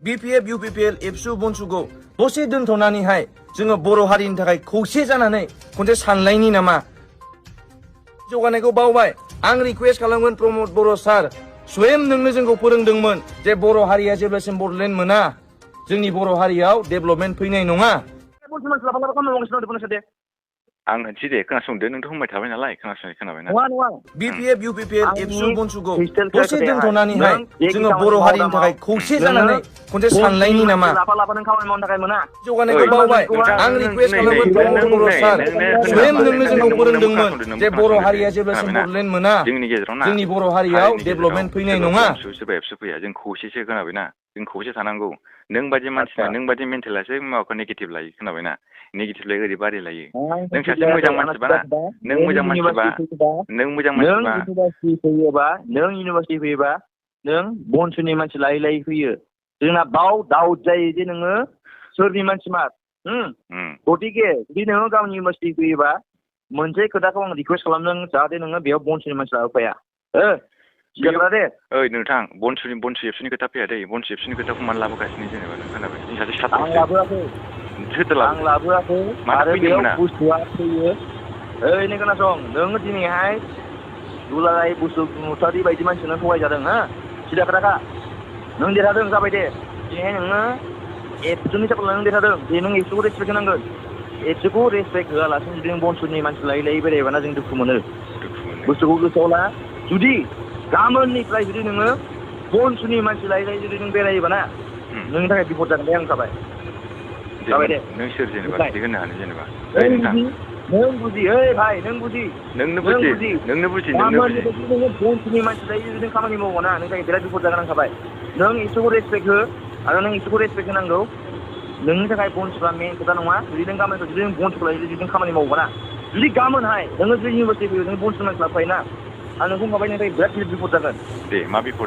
BPF UPPL एबसु बनसुखौ दसे दोनथ'नानैहाय जोङो बर' हारिनि थाखाय खौसे जानानै खनसे सानलायनि नामा जौगानायखौ बावबाय आं रिक्वेस्ट खालामगोन प्रमद बर' सार स्वयं नोंनो जोंखौ फोरोंदोंमोन जे बर' हारिया जेब्लासिम बड'लेण्ड मोना जोंनि बर' हारियाव डेभेलपमेन्ट फैनाय नङा आं होनसै दे खोनासंदो नोंथ' होनबाय थाबाय नालाय खोनाबायना BPF UPPL एबसु बनसुखौ दसे दोनथ'नानैहाय जोङो बर' हारिनि थाखाय खौसे जानानै खनसे सानलायनि नामा जौगानायखौ बावबाय आं रिक्वेस्ट खालामगोन प्रमद बर' सार स्वयं नोंनो जोंखौ फोरोंदोंमोन जे बर' हारिया जेब्लासिम बड'लेण्ड मोना जोंनि बर' हारियाव डेभेलपमेन्ट फैनाय नङा सोरबा एबसु फैया जों खौसेसो खोनाबायना जों खौसे थानांगौ नों बादि मानसिना नों बादि मेन्टेलासो माबाखौ नेगेटिभ लायो खोनाबायना नेगेटिभ लायो ओरै बारै लायो नों सासे मोजां मानसिबा ना नों मोजां मानसिबा नों इउनिभार्सिटि फैयोबा नों बनसुनि मानसि लायै लायै फैयो जोंना बाव दाउट जायो जे नोङो सोरनि मानसिमा गतिके जुदि नोङो गावनि इउनिभार्सिटि फैयोबा मोनसे खोथाखौ आं रिकुवेस्ट खालामदों जाहाथे नोङो बेयाव बनसुनि मानसि लाबोफाया दे ओइ नोंथां बनसु एबसुनि खोथा फैया दै बनसु एबसुनि खोथाखौ मानो लाबोगासिनो जेनेबा नों खोनाबाय जों सासे आं लाबोआखै आरो बेयाव बुस्थुआ फैयो ओइ नों खोनासं नोङो दिनैहाय दुलाराय बसुमतारी बायदि मानसिनो थगायजादों हो सिदा खोथाखा नों देरहादों जाबाय दे दिनैहाय नोङो एबसुनि सापर्ट लानानै देरहादों जे नों एबसुखौ रेसपेक्ट होनांगोन एबसुखौ रेसपेक्ट होआलासिनो जुदि नों बनसुनि मानसि लायै लायै बेरायबाना जों दुखु मोनो बुस्थुखौ गोसोआव ला जुदि गाबोननिफ्राय जुदि नोङो बनसुनि मानसि लायै लायै जुदि नों बेरायोबाना नोंनि थाखाय बिपद जागोन दे आं जाबाय दे नों सोर जेनेबा बिदि होनो हानो जेनेबा नों बुजि ओइ भाइ नों बुजि नोंनो बुजि बनसुनि मानसि लायै जुदि खामानि मावोना नों थाखाय बिराद बिपद जागोन आं जाबाय नों एबसुखौ रेसपेक्ट हो आरो नों एबसुखौ रेसपेक्ट होनांगौ नोंनि थाखाय बनसुआ मेन खोथा नङा जुदि नों गाबोन जुदि नों बनसुखौ लायै जुदि नों खामानि मावोना जुदि गाबोनहाय नोङो जुदि इउनिभार्सिटि फैयो नों बनसुनि मानसि लाबोफायोना आं नोंखौ बुंखाबाय नोंनि थाखाय बिराद गिदिर बिपद जागोन दे मा बिपद